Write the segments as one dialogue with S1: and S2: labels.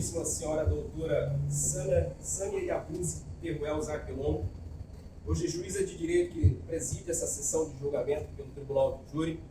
S1: Excelentíssima Senhora Doutora Sâmia Yabuse Teruel Zarpelon, hoje juíza de direito que preside essa sessão de julgamento pelo Tribunal do Júri.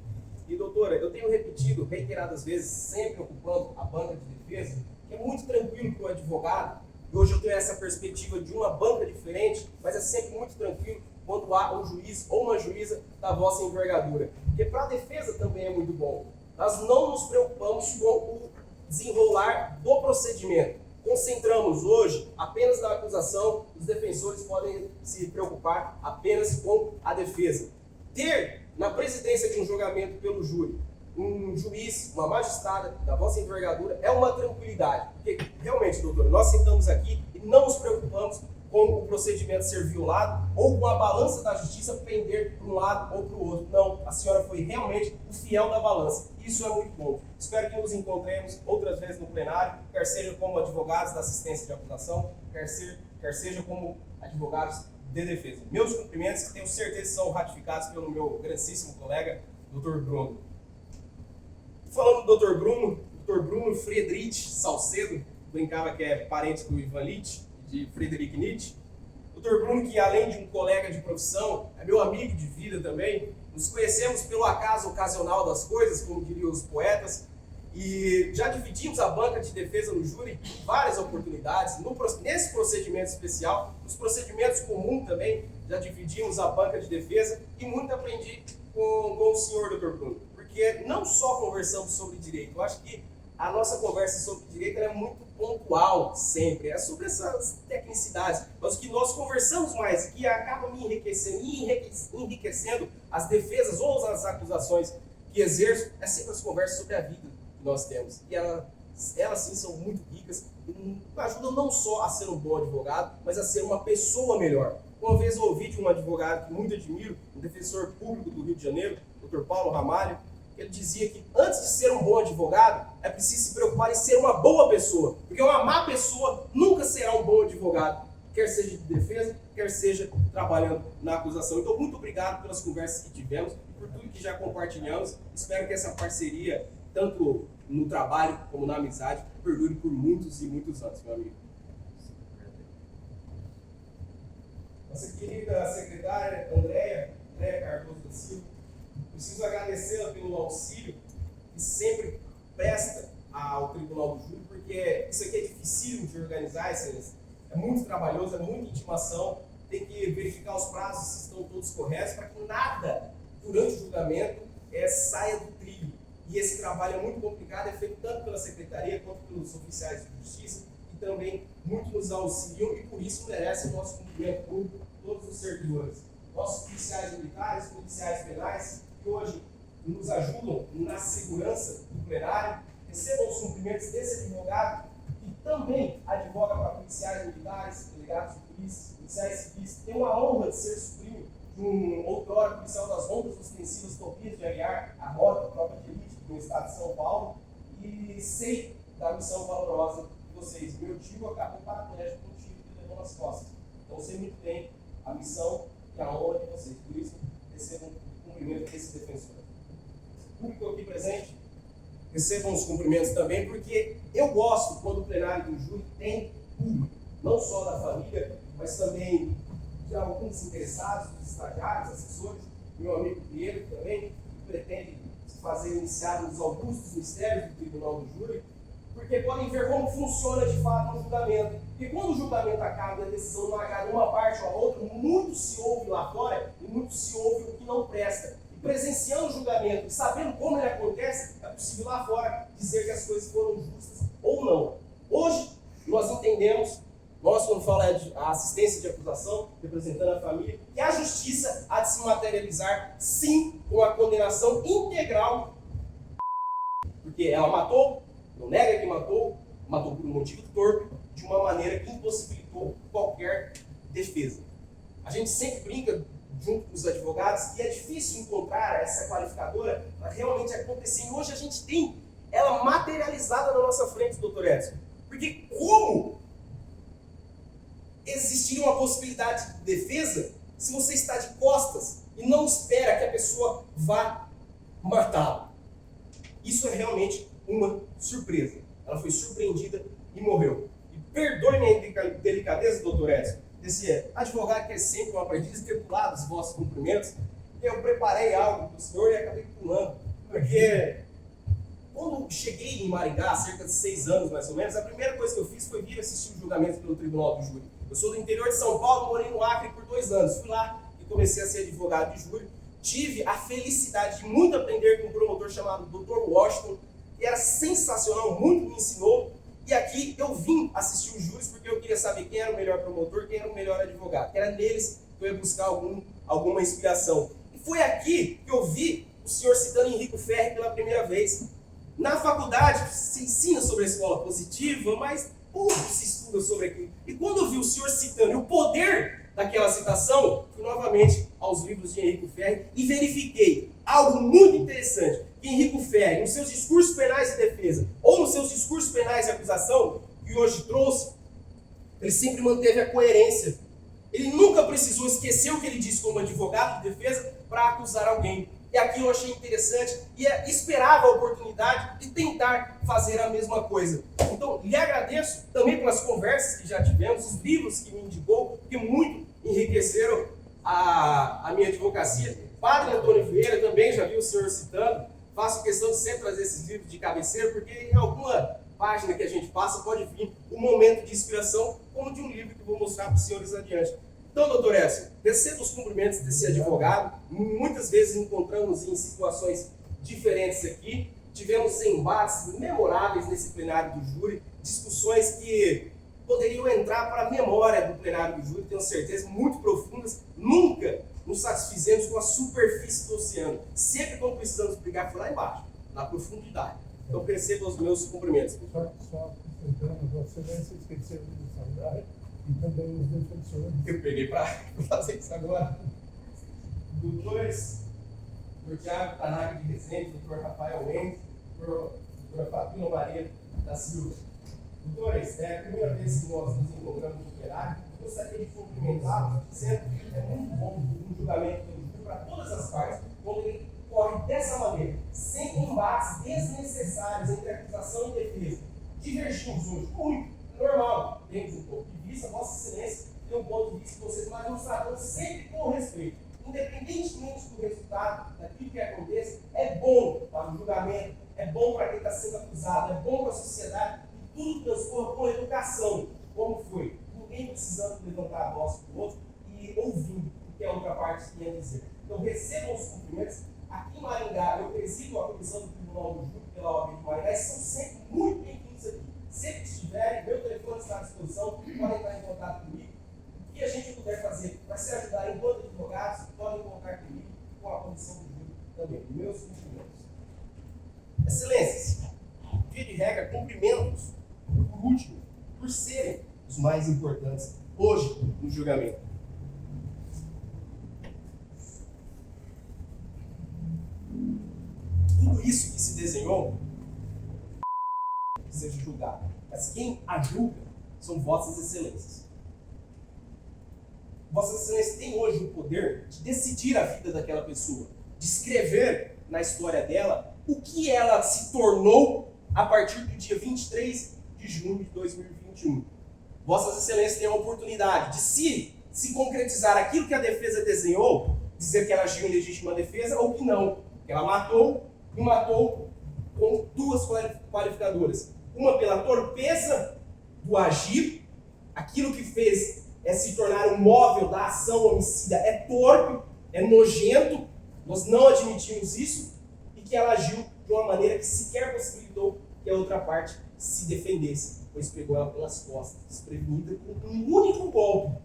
S1: E doutora, eu tenho repetido reiteradas vezes, sempre ocupando a banca de defesa, que é muito tranquilo para o advogado, e hoje eu tenho essa perspectiva de uma banca diferente, mas é sempre muito tranquilo quando há um juiz ou uma juíza da vossa envergadura. Porque para a defesa também é muito bom. Nós não nos preocupamos com o desenrolar do procedimento. Concentramos hoje apenas na acusação, os defensores podem se preocupar apenas com a defesa. Ter na presidência de um julgamento pelo júri um juiz, uma magistrada da vossa envergadura é uma tranquilidade. Porque realmente, doutor, nós sentamos aqui e não nos preocupamos com o procedimento ser violado ou com a balança da justiça pender para um lado ou para o outro. Não, a senhora foi realmente o fiel da balança. Isso é muito bom. Espero que nos encontremos outras vezes no plenário, quer seja como advogados da assistência de acusação, quer seja como advogados de defesa. Meus cumprimentos, que tenho certeza que são ratificados pelo meu grandíssimo colega, Dr. Bruno. Falando do Dr. Bruno Friedrich Salcedo, brincava que é parente do Ivan Nietzsche, de Friedrich Nietzsche. Dr. Bruno, que além de um colega de profissão, é meu amigo de vida também. Nos conhecemos pelo acaso ocasional das coisas, como diriam os poetas, e já dividimos a banca de defesa no júri em várias oportunidades. Nesse procedimento especial, nos procedimentos comuns também, já dividimos a banca de defesa e muito aprendi com o senhor, Dr. Bruno, porque não só conversamos sobre direito, eu acho que a nossa conversa sobre direito é muito pontual sempre, é sobre essas tecnicidades, mas o que nós conversamos mais, que acaba me enriquecendo e enriquecendo as defesas ou as acusações que exerço, é sempre as conversas sobre a vida que nós temos. E elas sim são muito ricas e ajudam não só a ser um bom advogado, mas a ser uma pessoa melhor. Uma vez eu ouvi de um advogado que muito admiro, um defensor público do Rio de Janeiro, Dr. Paulo Ramalho, ele dizia que antes de ser um bom advogado, é preciso se preocupar em ser uma boa pessoa. Porque uma má pessoa nunca será um bom advogado, quer seja de defesa, quer seja trabalhando na acusação. Então, muito obrigado pelas conversas que tivemos e por tudo que já compartilhamos. Espero que essa parceria, tanto no trabalho como na amizade, perdure por muitos e muitos anos, meu amigo. Nossa querida secretária Andréia Cardoso da Silva, preciso agradecê-la pelo auxílio que sempre presta ao Tribunal do Júri, porque isso aqui é dificílimo de organizar, é muito trabalhoso, é muita intimação, tem que verificar os prazos se estão todos corretos, para que nada durante o julgamento saia do trilho. E esse trabalho é muito complicado, é feito tanto pela Secretaria quanto pelos oficiais de justiça, que também muito nos auxiliam e por isso merece o nosso cumprimento público, todos os servidores. Nossos policiais militares, policiais penais, que hoje nos ajudam na segurança do plenário, recebam os cumprimentos desse advogado, que também advoga para policiais militares, delegados de polícia, policiais civis. Tem uma honra de ser sobrinho de um outrora policial das rondas ostensivas Tobias de Aguiar, a rota, a tropa de elite do estado de São Paulo, e sei da missão valorosa de vocês. Meu tio acabou paraplégico com um tiro que levou nas costas. Então, sei muito bem a missão e a honra de vocês. Por isso, recebam o cumprimento desse defensor. O público aqui presente, recebam os cumprimentos também, porque eu gosto quando o plenário do júri tem público, não só da família, mas também de alguns interessados, dos estagiários, assessores, meu amigo Pinheiro também, que pretende se fazer iniciar nos augustos mistérios do Tribunal do Júri, porque podem ver como funciona de fato um julgamento. E quando o julgamento acaba e a decisão não agrada uma parte ou a outra, muito se ouve lá fora e muito se ouve o que não presta. E presenciando o julgamento e sabendo como ele acontece, é possível lá fora dizer que as coisas foram justas ou não. Hoje, nós entendemos, nós quando fala a assistência de acusação, representando a família, que a justiça há de se materializar, sim, com a condenação integral, porque ela matou, não nega que matou por um motivo torpe, de uma maneira que impossibilitou qualquer defesa. A gente sempre brinca, junto com os advogados, que é difícil encontrar essa qualificadora para realmente acontecer. E hoje a gente tem ela materializada na nossa frente, doutor Edson. Porque como existiria uma possibilidade de defesa se você está de costas e não espera que a pessoa vá matá-lo? Isso é realmente uma surpresa. ela foi surpreendida e morreu. E perdoe minha delicadeza, doutor Edson, esse advogado que é sempre um aprendiz, ter pulado os vossos cumprimentos, e eu preparei algo para o senhor e acabei pulando, porque quando cheguei em Maringá, há cerca de 6 anos mais ou menos, a primeira coisa que eu fiz foi vir assistir o julgamento pelo Tribunal do Júri. Eu sou do interior de São Paulo, morei no Acre por 2 anos, fui lá e comecei a ser advogado de júri. Tive a felicidade de muito aprender com um promotor chamado Dr. Washington, que era sensacional, muito me ensinou. E aqui eu vim assistir os júris porque eu queria saber quem era o melhor promotor, quem era o melhor advogado. Que era neles que eu ia buscar alguma inspiração. E foi aqui que eu vi o senhor citando Henrico Ferri pela primeira vez. Na faculdade se ensina sobre a escola positiva, mas pouco se estuda sobre aquilo. E quando eu vi o senhor citando o poder daquela citação, fui novamente aos livros de Henrico Ferri e verifiquei algo muito interessante, que Henrico Ferri, nos seus discursos penais de defesa, ou nos seus discursos penais de acusação, que hoje trouxe, ele sempre manteve a coerência. Ele nunca precisou esquecer o que ele disse como advogado de defesa para acusar alguém. E aqui eu achei interessante e esperava a oportunidade de tentar fazer a mesma coisa. Então, lhe agradeço também pelas conversas que já tivemos, os livros que me indicou, que muito enriqueceram a minha advocacia. Padre Antônio Vieira também, já vi o senhor citando. Faço questão de sempre trazer esses livros de cabeceira, porque em alguma página que a gente passa pode vir um momento de inspiração, como de um livro que vou mostrar para os senhores adiante. Então, doutor Edson, recebo os cumprimentos desse advogado. Muitas vezes encontramos em situações diferentes aqui. Tivemos embates memoráveis nesse plenário do júri, discussões que poderiam entrar para a memória do plenário do júri, tenho certeza, muito profundas. Nunca nos satisfizemos com a superfície do oceano. Sempre quando precisamos brigar, foi lá embaixo, na profundidade. Então, recebo os meus cumprimentos.
S2: Só acrescentando, Vossa Excelência esqueceu de saudar e também os defensores.
S1: Eu peguei para fazer isso agora. Doutores, doutor Tiago Tanaka de Resende, doutor Rafael Mendes, doutora Fabíola Maria da Silva. Doutores, é a primeira vez que nós nos encontramos no plenário. Gostaria de cumprimentá-los, dizendo que é muito bom um julgamento do júri para todas as partes, quando ele corre dessa maneira, sem embates desnecessários entre acusação e defesa. Divergimos hoje muito, normal, temos um ponto de vista, Vossa Excelência tem um ponto de vista de vocês, mas nos tratamos sempre com respeito. Independentemente do resultado, daquilo que aconteça, é bom para o julgamento, é bom para quem está sendo acusado, é bom para a sociedade, e tudo transcorra com educação, como foi. Ninguém precisando levantar a voz para o outro e ouvindo o que a outra parte tinha a dizer. Então, recebam os cumprimentos. Aqui em Maringá, eu presido a comissão do Tribunal do Júri pela OAB de Maringá e são sempre muito bem-vindos aqui. Sempre que estiverem, meu telefone está à disposição, podem entrar em contato comigo. O que a gente puder fazer para se ajudar enquanto advogados, podem contar comigo, com a comissão do júri também. Meus cumprimentos. Excelências, via de regra, cumprimentos, por último, por serem os mais importantes hoje no julgamento. Tudo isso que se desenhou seja julgado. Mas quem a julga são Vossas Excelências. Vossas Excelências têm hoje o poder de decidir a vida daquela pessoa, de escrever na história dela o que ela se tornou a partir do dia 23 de junho de 2021. Vossas Excelências têm a oportunidade de se concretizar aquilo que a defesa desenhou, dizer que ela agiu em legítima defesa ou que não, que ela matou e matou com 2 qualificadoras. Uma pela torpeza do agir, aquilo que fez é se tornar um móvel da ação homicida, é torpe, é nojento, nós não admitimos isso, e que ela agiu de uma maneira que sequer possibilitou que a outra parte se defendesse, pois pegou ela pelas costas, desprevenida com um único golpe,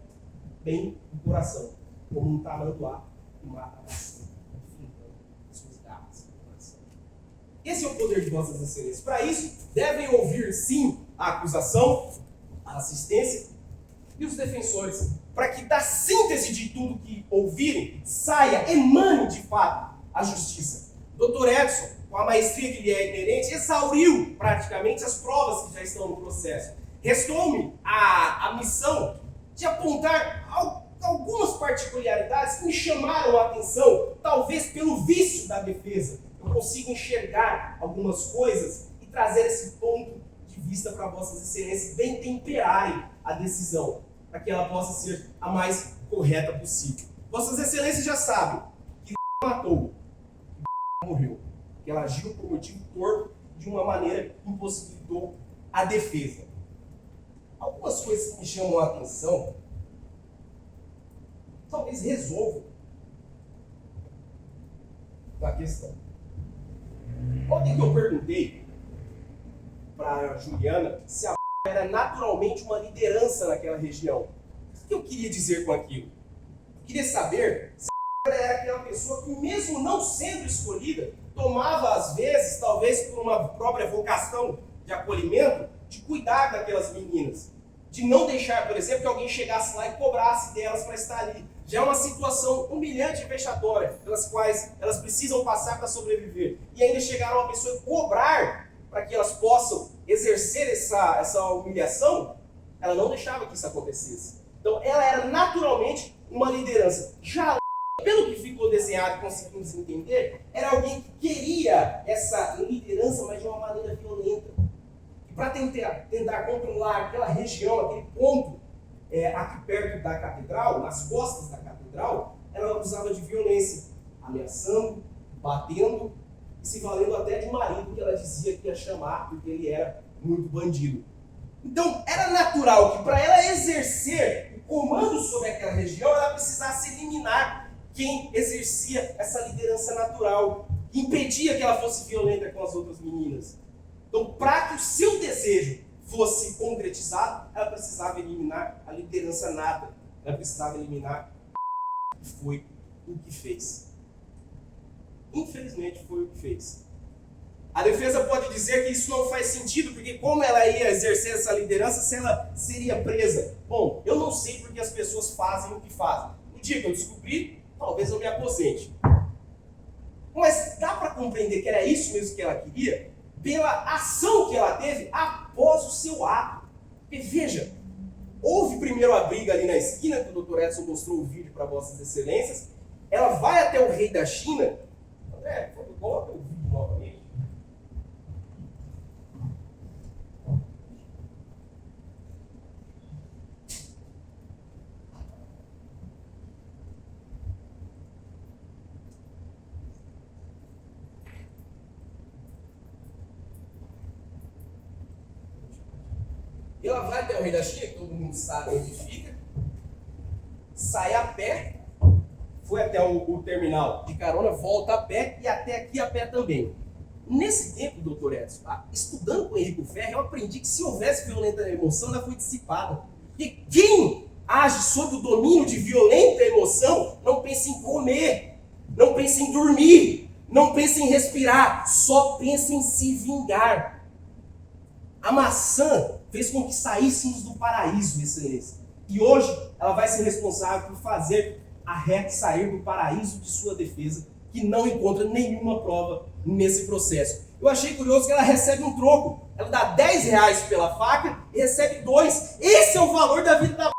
S1: bem no coração, como um tamanduá que mata a bastante, enfrentando suas garras no coração. Esse é o poder de Vossas Excelências. Para isso, devem ouvir sim a acusação, a assistência e os defensores, para que da síntese de tudo que ouvirem, saia, emane de fato a justiça. Dr. Edson, com a maestria que lhe é inerente, exauriu praticamente as provas que já estão no processo. Restou-me a missão de apontar algumas particularidades que me chamaram a atenção, talvez pelo vício da defesa. Eu consigo enxergar algumas coisas e trazer esse ponto de vista para vossas excelências bem temperarem a decisão, para que ela possa ser a mais correta possível. Vossas excelências já sabem que matou, que morreu, que ela agiu por motivo torto de uma maneira que impossibilitou a defesa. Algumas coisas que me chamam a atenção, talvez resolvam a questão. Ontem que eu perguntei para a Juliana se a era naturalmente uma liderança naquela região. O que eu queria dizer com aquilo? Eu queria saber se ela era aquela pessoa que, mesmo não sendo escolhida, tomava às vezes, talvez por uma própria vocação de acolhimento, de cuidar daquelas meninas. De não deixar, por exemplo, que alguém chegasse lá e cobrasse delas para estar ali. Já é uma situação humilhante e vexatória, pelas quais elas precisam passar para sobreviver. E ainda chegar uma pessoa e cobrar para que elas possam exercer essa humilhação, ela não deixava que isso acontecesse. Então, ela era naturalmente uma liderança. Já pelo que ficou desenhado e conseguimos entender, era alguém que queria essa liderança, mas de uma maneira violenta. E para tentar controlar aquela região, aquele ponto aqui perto da catedral, nas costas da catedral, ela usava de violência, ameaçando, batendo e se valendo até de marido que ela dizia que ia chamar, porque ele era muito bandido. Então, era natural que para ela exercer o comando sobre aquela região, ela precisasse eliminar quem exercia essa liderança natural, que impedia que ela fosse violenta com as outras meninas. Então, para que o seu desejo fosse concretizado, ela precisava eliminar a liderança nata. Ela precisava eliminar o que foi o que fez. Infelizmente, foi o que fez. A defesa pode dizer que isso não faz sentido, porque como ela ia exercer essa liderança se ela seria presa? Bom, eu não sei porque as pessoas fazem o que fazem. No dia que eu descobri, talvez eu me aposente. Mas dá para compreender que era isso mesmo que ela queria? Pela ação que ela teve após o seu ato. Porque veja, houve primeiro a briga ali na esquina, que o Dr. Edson mostrou o vídeo para vossas excelências. Ela vai até o rei da China. André, coloca o vídeo novamente. E ela vai até o rei da China, que todo mundo sabe onde fica, sai a pé, foi até o terminal de carona, volta a pé e até aqui a pé também. Nesse tempo, doutor Edson, estudando com Henrico Ferri, eu aprendi que se houvesse violenta emoção, ela foi dissipada. Porque quem age sob o domínio de violenta emoção não pensa em comer, não pensa em dormir, não pensa em respirar, só pensa em se vingar. A maçã fez com que saíssemos do paraíso, excelência. E hoje ela vai ser responsável por fazer a Rec sair do paraíso de sua defesa, que não encontra nenhuma prova nesse processo. Eu achei curioso que ela recebe um troco. Ela dá 10 reais pela faca e recebe 2. Esse é o valor da vida da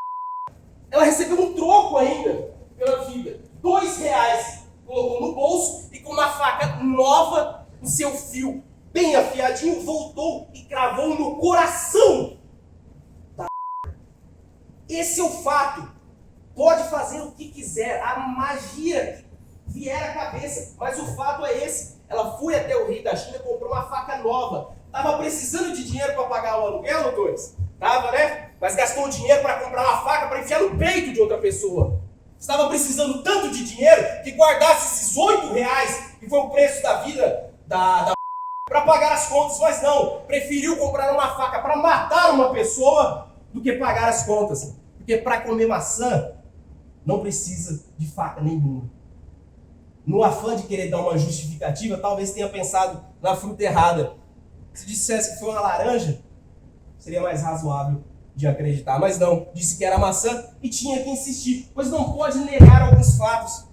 S1: Ela recebeu um troco ainda pela vida. 2 reais. Colocou no bolso e com uma faca nova, o seu fio bem afiadinho, voltou e cravou no coração da Esse é o fato. Pode fazer o que quiser, a magia que vier à cabeça, mas o fato é esse. Ela foi até o rei da China, comprou uma faca nova. Estava precisando de dinheiro para pagar o aluguel, doutores? Estava, né? Mas gastou dinheiro para comprar uma faca para enfiar no peito de outra pessoa. Estava precisando tanto de dinheiro que guardasse esses 8 reais, que foi o preço da vida para pagar as contas, mas não. Preferiu comprar uma faca para matar uma pessoa do que pagar as contas. Porque para comer maçã, não precisa de faca nenhuma. No afã de querer dar uma justificativa, talvez tenha pensado na fruta errada. Se dissesse que foi uma laranja, seria mais razoável de acreditar. Mas não, disse que era maçã e tinha que insistir, pois não pode negar alguns fatos.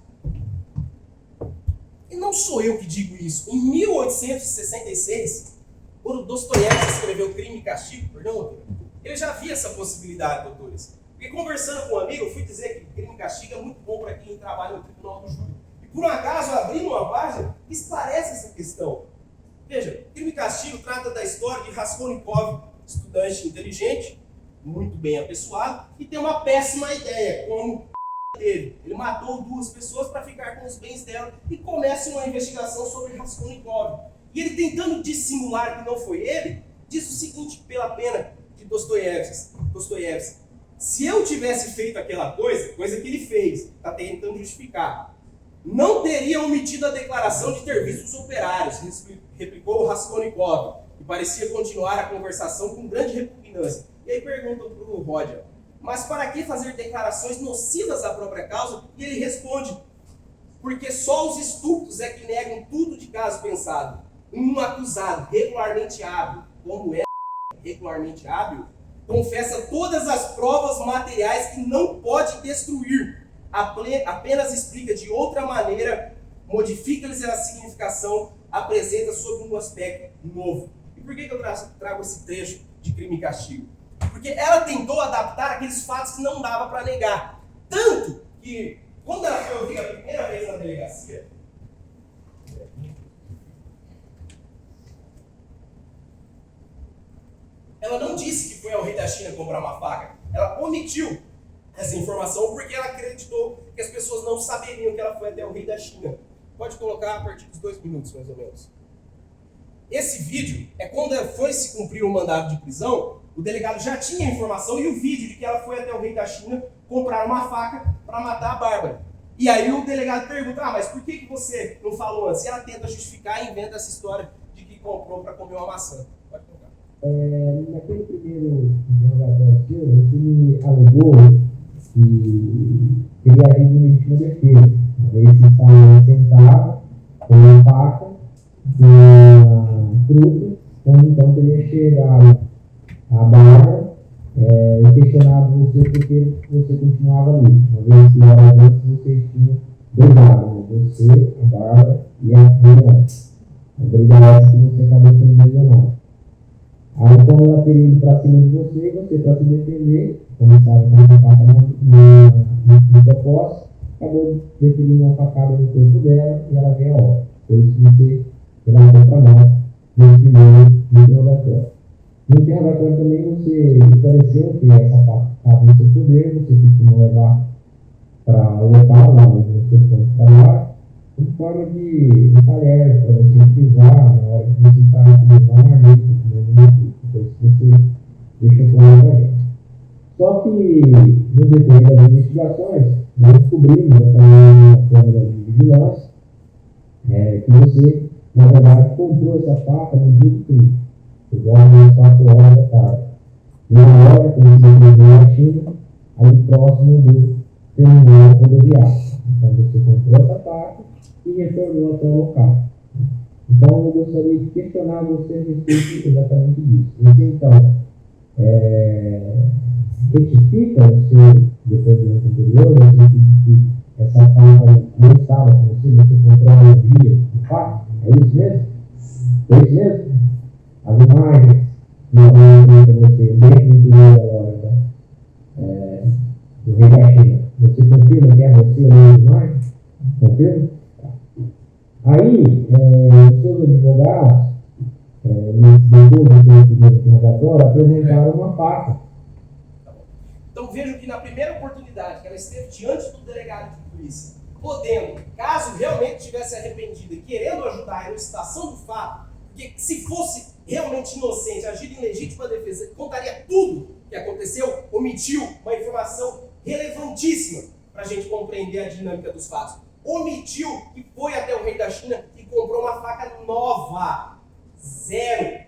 S1: E não sou eu que digo isso. Em 1866, quando Dostoiévski escreveu Crime e Castigo, ele já via essa possibilidade, doutores. Porque conversando com um amigo, eu fui dizer que Crime e Castigo é muito bom para quem trabalha no Tribunal do Júri. E por um acaso, abrindo uma página, esclarece essa questão. Veja, Crime e Castigo trata da história de Raskolnikov, estudante inteligente, muito bem apessoado, e tem uma péssima ideia, como teve. Ele matou 2 pessoas para ficar com os bens dela e começa uma investigação sobre Raskolnikov. E ele, tentando dissimular que não foi ele, diz o seguinte, pela pena de Dostoiévski: se eu tivesse feito aquela coisa que ele fez, está tentando justificar, não teria omitido a declaração de ter visto os operários, replicou Raskolnikov, que parecia continuar a conversação com grande repugnância. E aí pergunta para o Roger: mas para que fazer declarações nocivas à própria causa? E ele responde: porque só os estúpidos é que negam tudo de caso pensado. Um acusado regularmente hábil, como é regularmente hábil, confessa todas as provas materiais que não pode destruir. Apenas explica de outra maneira, modifica-lhes a significação, apresenta sob um aspecto novo. E por que eu trago esse trecho de Crime e Castigo? Porque ela tentou adaptar aqueles fatos que não dava para negar. Tanto que, quando ela foi ouvida a primeira vez na delegacia, ela não disse que foi ao rei da China comprar uma faca. Ela omitiu essa informação porque ela acreditou que as pessoas não saberiam que ela foi até o rei da China. Pode colocar a partir dos 2 minutos, mais ou menos. Esse vídeo é quando foi se cumprir o mandado de prisão, o delegado já tinha a informação e o vídeo de que ela foi até o rei da China comprar uma faca para matar a Bárbara. E aí o delegado pergunta: mas por que você não falou antes? E ela tenta justificar e inventa essa história de que comprou para comer uma maçã. Pode colocar.
S3: Naquele primeiro interrogatório seu, você me alegou que teria agido em legítima defesa. Uma vez que estava sentado com uma faca, com uma fruta, onde então teria chegado a Bárbara e questionado você porque você continuava ali. Uma vez que horas antes vocês tinham brigado, né? Você, a Bárbara e a Juliana. A briga essa que você acabou sendo lesionado. Aí, como ela teria ido para cima de você para se defender, como estava com essa faca na sua posse, acabou deferindo uma facada no corpo dela e ela veio a óbito. Foi isso que você relatou para nós nesse primeiro interrogatório. No interrogatório também você esclareceu que essa faca estava em seu poder, você costuma levar para o local lá onde você foi trabalhar, como forma de tarefa para você utilizar na hora que você está utilizando uma marmita, comendo uma pizza. Foi isso que você deixou claro para a gente. Só que, no decorrer das investigações, nós descobrimos, através da câmera de vigilância, que você, na verdade, comprou essa faca no dia do crime, por volta das 4 horas da tarde. Na hora que você chegou na China, ali próximo do terminal rodoviário. Então, você comprou essa faca e retornou até o local. Então, eu gostaria de questionar você a respeito exatamente disso. Você, então, retifica o seu depoimento anterior, no sentido que essa faca não estava com você comprou no dia do fato? É isso mesmo? É isso mesmo? As imagens não mostram você dentro da loja do rei da China. Você confirma que é você nas imagens? Confirma? Aí, os seus advogados, depois do seu primeiro interrogatório, apresentaram uma faca.
S1: Então vejam que na primeira oportunidade que ela esteve diante do delegado de polícia, podendo, caso realmente tivesse arrependido e querendo ajudar a elucidação do fato, porque se fosse realmente inocente, agir em legítima defesa, contaria tudo que aconteceu, omitiu uma informação relevantíssima para a gente compreender a dinâmica dos fatos. Omitiu que foi até o rei da China e comprou uma faca nova, zero,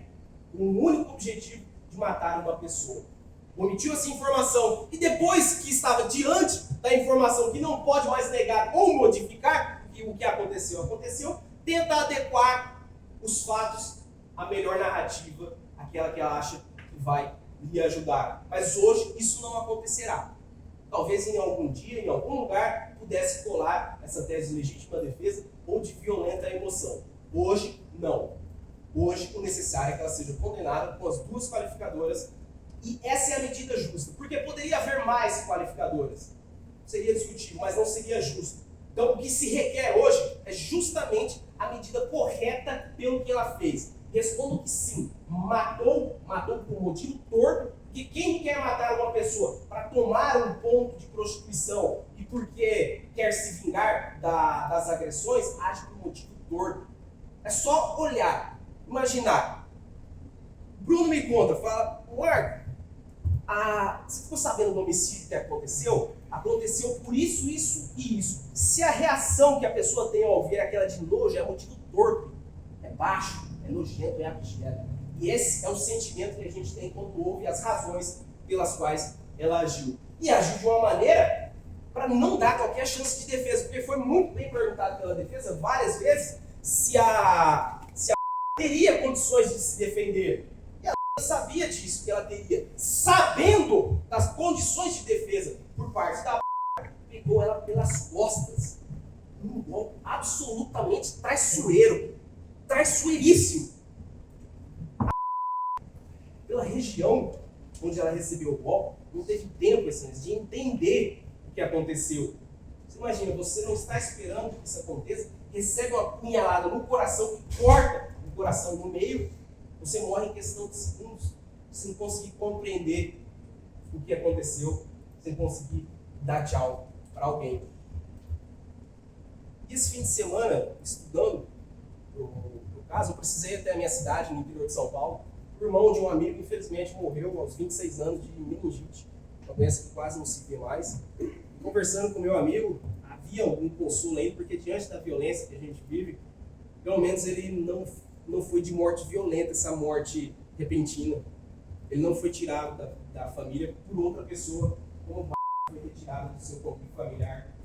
S1: com o único objetivo de matar uma pessoa. Omitiu essa informação e depois que estava diante da informação que não pode mais negar ou modificar, que o que aconteceu, tenta adequar os fatos à melhor narrativa, aquela que ela acha que vai lhe ajudar. Mas hoje isso não acontecerá. Talvez em algum dia, em algum lugar, pudesse colar essa tese de legítima defesa ou de violenta emoção. Hoje, não. Hoje, o necessário é que ela seja condenada com as 2 qualificadoras. E essa é a medida justa. Porque poderia haver mais qualificadoras. Seria discutível, mas não seria justo. Então, o que se requer hoje é justamente a medida correta pelo que ela fez? Respondo que sim. Matou por motivo torto, que quem quer matar uma pessoa para tomar um ponto de prostituição e porque quer se vingar das agressões, age por motivo torto. É só olhar, imaginar. Bruno me conta, fala, Marco, você ficou sabendo do homicídio que aconteceu? Aconteceu por isso, isso e isso. Se a reação que a pessoa tem ao ver aquela de nojo é motivo torto, é baixo, é nojento, é abjeto. E esse é o sentimento que a gente tem quando ouve as razões pelas quais ela agiu. E agiu de uma maneira para não dar qualquer chance de defesa, porque foi muito bem perguntado pela defesa várias vezes se a teria condições de se defender. E ela sabia disso, que ela teria. Sabendo das condições de defesa por parte da pegou ela pelas costas. Um golpe absolutamente traiçoeiro. Traiçoeiríssimo. Pela região onde ela recebeu o golpe, não teve tempo de entender o que aconteceu. Você imagina, você não está esperando que isso aconteça, recebe uma punhalada no coração que corta o coração no meio, você morre em questão de segundos, sem conseguir compreender o que aconteceu, sem conseguir dar tchau para alguém. E esse fim de semana, estudando no caso, eu precisei ir até a minha cidade, no interior de São Paulo. O irmão de um amigo, infelizmente, morreu aos 26 anos de meningite, uma doença que quase não se vê mais. Conversando com meu amigo, havia algum consolo ainda, porque diante da violência que a gente vive, pelo menos ele não foi de morte violenta, essa morte repentina. Ele não foi tirado da família por outra pessoa, como o foi retirado do seu convívio familiar.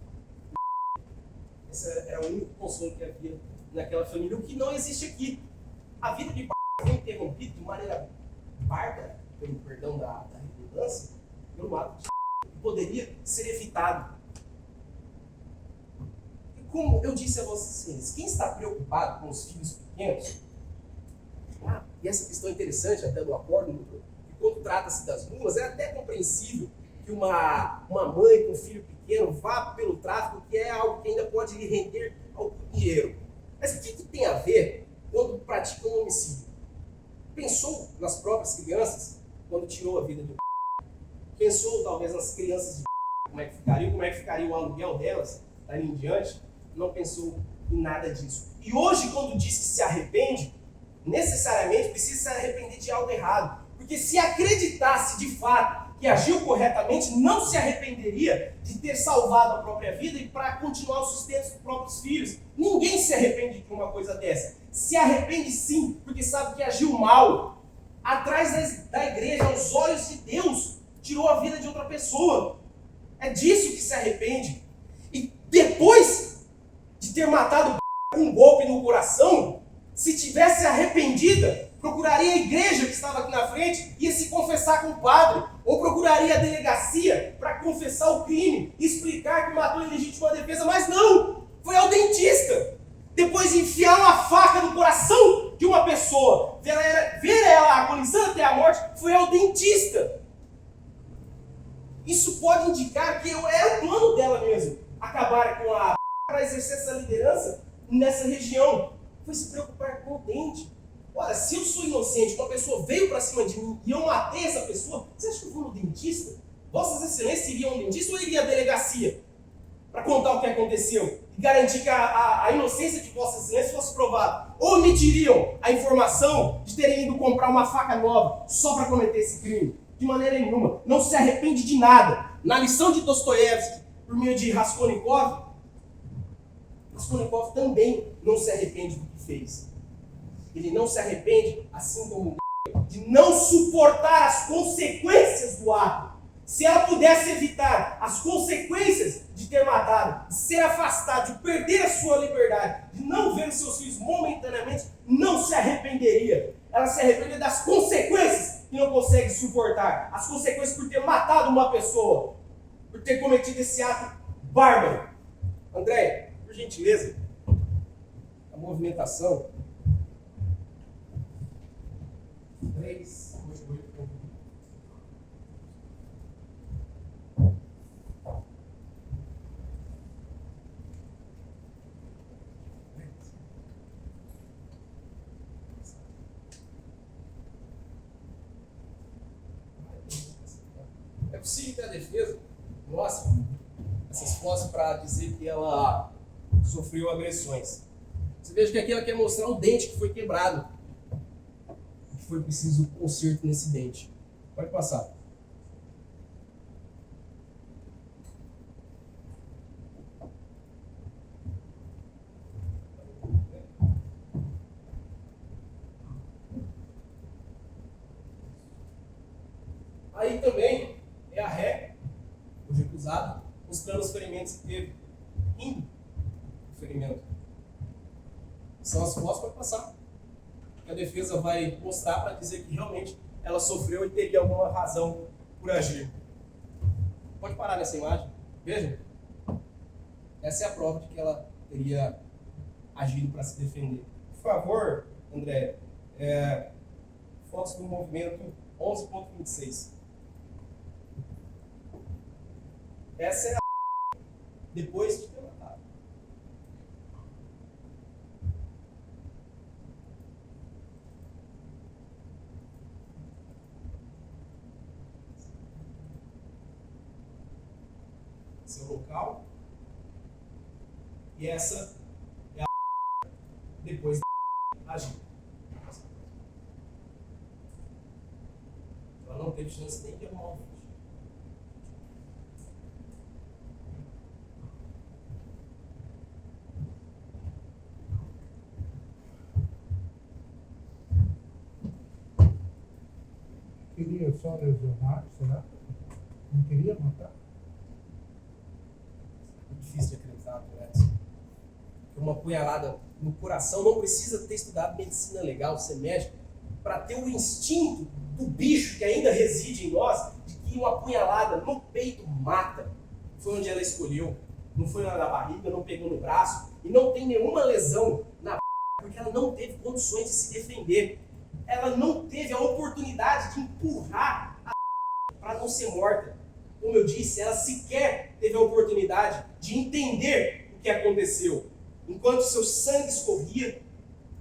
S1: Esse era o único consolo que havia naquela família, o que não existe aqui. A vida de foi interrompida de maneira bárbara, pelo perdão da redundância, pelo ato que poderia ser evitado. E como eu disse a vocês, quem está preocupado com os filhos pequenos, e essa questão é interessante até do acordo, que quando trata-se das mulas, é até compreensível que uma mãe com um filho pequeno vá pelo tráfico, que é algo que ainda pode lhe render algum dinheiro. Mas o que tem a ver quando pratica um homicídio? Pensou nas próprias crianças quando tirou a vida de Pensou talvez nas crianças de como é que ficaria o aluguel delas dali em diante? Não pensou em nada disso. E hoje, quando diz que se arrepende, necessariamente precisa se arrepender de algo errado. Porque se acreditasse de fato que agiu corretamente, não se arrependeria de ter salvado a própria vida e para continuar o sustento dos próprios filhos. Ninguém se arrepende de uma coisa dessa. Se arrepende sim, porque sabe que agiu mal. Atrás da igreja, aos olhos de Deus, tirou a vida de outra pessoa. É disso que se arrepende. E depois de ter matado com um golpe no coração, se tivesse arrependida, procuraria a igreja que estava aqui na frente e ia se confessar com o padre, ou procuraria a delegacia para confessar o crime e explicar que matou em legítima defesa, mas não, foi ao dentista. Depois de enfiar uma faca no coração de uma pessoa, ver ela agonizando até a morte, foi ao dentista. Isso pode indicar que era o plano dela mesmo, acabar com para exercer essa liderança nessa região. Foi se preocupar com o dente. Ora, se eu sou inocente, uma pessoa veio para cima de mim e eu matei essa pessoa, você acha que eu vou no dentista? Vossas Excelências iriam ao dentista ou iria à delegacia para contar o que aconteceu e garantir que a inocência de Vossas Excelências fosse provada? Ou omitiriam a informação de terem ido comprar uma faca nova só para cometer esse crime? De maneira nenhuma. Não se arrepende de nada. Na lição de Dostoiévski, por meio de Raskolnikov também não se arrepende do que fez. Ele não se arrepende, assim como de não suportar as consequências do ato. Se ela pudesse evitar as consequências de ter matado, de ser afastada, de perder a sua liberdade, de não ver os seus filhos momentaneamente, não se arrependeria. Ela se arrepende das consequências que não consegue suportar. As consequências por ter matado uma pessoa, por ter cometido esse ato bárbaro. André, por gentileza, a movimentação. 3, 8, 8. É possível que a defesa mostre essas fotos para dizer que ela sofreu agressões. Você veja que aqui ela quer mostrar um dente que foi quebrado, que foi preciso conserto nesse dente. Pode passar. Aí também é a ré, hoje acusado, mostrando os ferimentos que teve, rindo do ferimento. São as fotos para passar. Que a defesa vai mostrar para dizer que realmente ela sofreu e teria alguma razão por agir. Pode parar nessa imagem. Veja. Essa é a prova de que ela teria agido para se defender. Por favor, André, fotos do movimento 11.26. Essa é a depois de ter matado. Esse é o local. E essa é a depois de agir. Ela não teve chance nem de arrumar o vídeo.
S2: Queria só lesionar, será? Não queria matar?
S1: É difícil de acreditar, Edson. Uma punhalada no coração não precisa ter estudado medicina legal, ser médico, para ter o instinto do bicho que ainda reside em nós, de que uma punhalada no peito mata. Foi onde ela escolheu. Não foi na barriga, não pegou no braço, e não tem nenhuma lesão na porque ela não teve condições de se defender. Ela não teve a oportunidade de empurrar a para não ser morta. Como eu disse, ela sequer teve a oportunidade de entender o que aconteceu. Enquanto seu sangue escorria,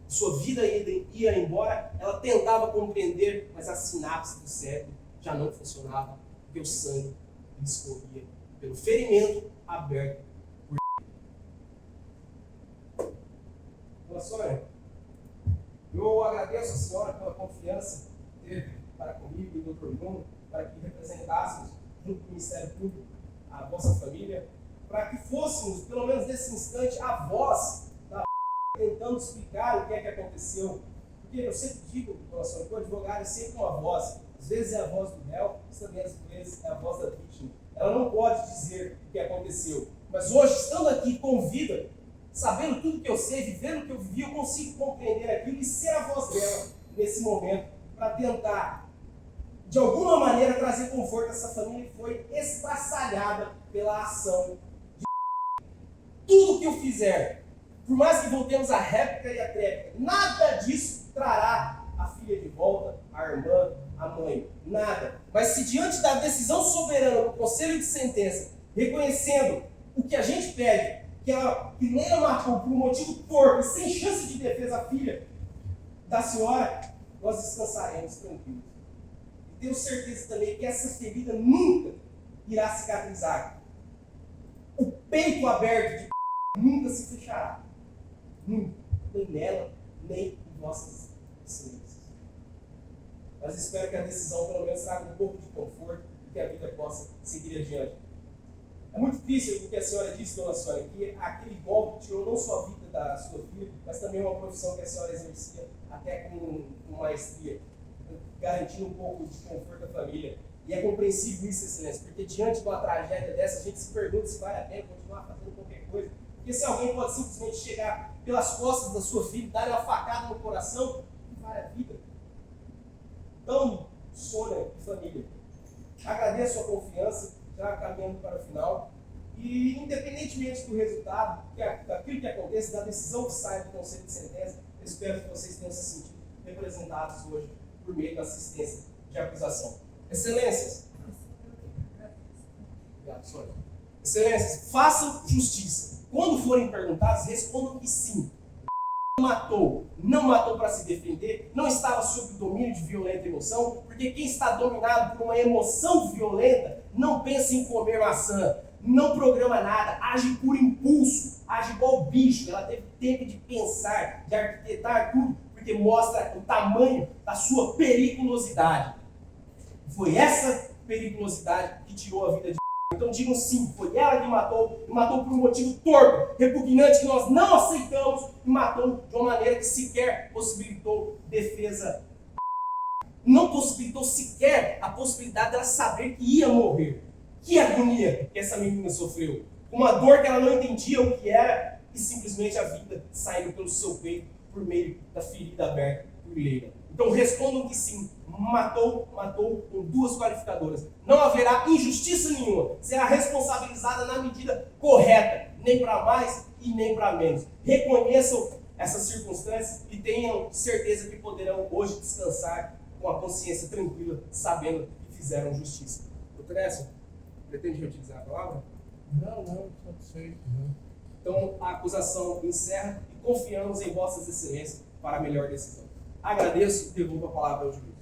S1: sua vida ia embora, ela tentava compreender, mas a sinapse do cérebro já não funcionava, porque o sangue escorria pelo ferimento aberto por Dona Sônia, eu agradeço a senhora pela confiança que teve para comigo e o Dr. Bruno, para que representássemos, junto com o Ministério Público, a vossa família, para que fôssemos, pelo menos nesse instante, a voz da tentando explicar o que é que aconteceu. Porque eu sempre digo, Dona Sônia, que o advogado é sempre uma voz. Às vezes é a voz do réu, mas também às vezes é a voz da vítima. Ela não pode dizer o que aconteceu. Mas hoje, estando aqui com vida, sabendo tudo que eu sei, vivendo o que eu vivi, eu consigo compreender aquilo e ser a voz dela nesse momento, para tentar, de alguma maneira, trazer conforto a essa família que foi estraçalhada pela ação de tudo que eu fizer. Por mais que voltemos à réplica e à tréplica, nada disso trará a filha de volta, a irmã, a mãe. Nada. Mas se diante da decisão soberana do Conselho de Sentença, reconhecendo o que a gente pede, que Leila matou por um motivo torpe, sem chance de defesa a filha da senhora, nós descansaremos tranquilos. E tenho certeza também que essa ferida nunca irá cicatrizar. O peito aberto de nunca se fechará. Nunca. Nem nela, nem em vossas excelências. Mas espero que a decisão pelo menos traga um pouco de conforto e que a vida possa seguir adiante. É muito triste o que a senhora disse, Dona Sônia, que aquele golpe tirou não só a vida da sua filha, mas também uma profissão que a senhora exercia até com maestria, garantindo um pouco de conforto à família. E é compreensível isso, Excelência, porque diante de uma tragédia dessa, a gente se pergunta se vale a pena continuar fazendo qualquer coisa. Porque se alguém pode simplesmente chegar pelas costas da sua filha, dar uma facada no coração, e vai a vida. Então, Sônia e família, agradeço a confiança, já caminhando para o final, e independentemente do resultado, daquilo que acontece, da decisão que sai do Conselho de Sentença, eu espero que vocês tenham se sentido representados hoje por meio da assistência de acusação. Excelências, obrigado, Sônia. Excelências, façam justiça. Quando forem perguntados, respondam que sim. não matou para se defender, não estava sob o domínio de violenta emoção, porque quem está dominado por uma emoção violenta não pensa em comer maçã, não programa nada, age por impulso, age igual bicho. Ela teve tempo de pensar, de arquitetar tudo, porque mostra o tamanho da sua periculosidade. Foi essa periculosidade que tirou a vida de... Então digam sim, foi ela que matou, e matou por um motivo torpe, repugnante, que nós não aceitamos, e matou de uma maneira que sequer possibilitou defesa. Não possibilitou sequer a possibilidade dela saber que ia morrer. Que agonia que essa menina sofreu. Uma dor que ela não entendia o que era, e simplesmente a vida saindo pelo seu peito por meio da ferida aberta por Leila. Então respondam que sim, matou com duas qualificadoras. Não haverá injustiça nenhuma. Será responsabilizada na medida correta, nem para mais e nem para menos. Reconheçam essas circunstâncias e tenham certeza que poderão hoje descansar com a consciência tranquila, sabendo que fizeram justiça. Doutor Nelson, pretende reutilizar a palavra?
S2: Não, só sei. Não.
S1: Então a acusação encerra e confiamos em vossas excelências para a melhor decisão. Agradeço e devolvo a palavra ao juiz.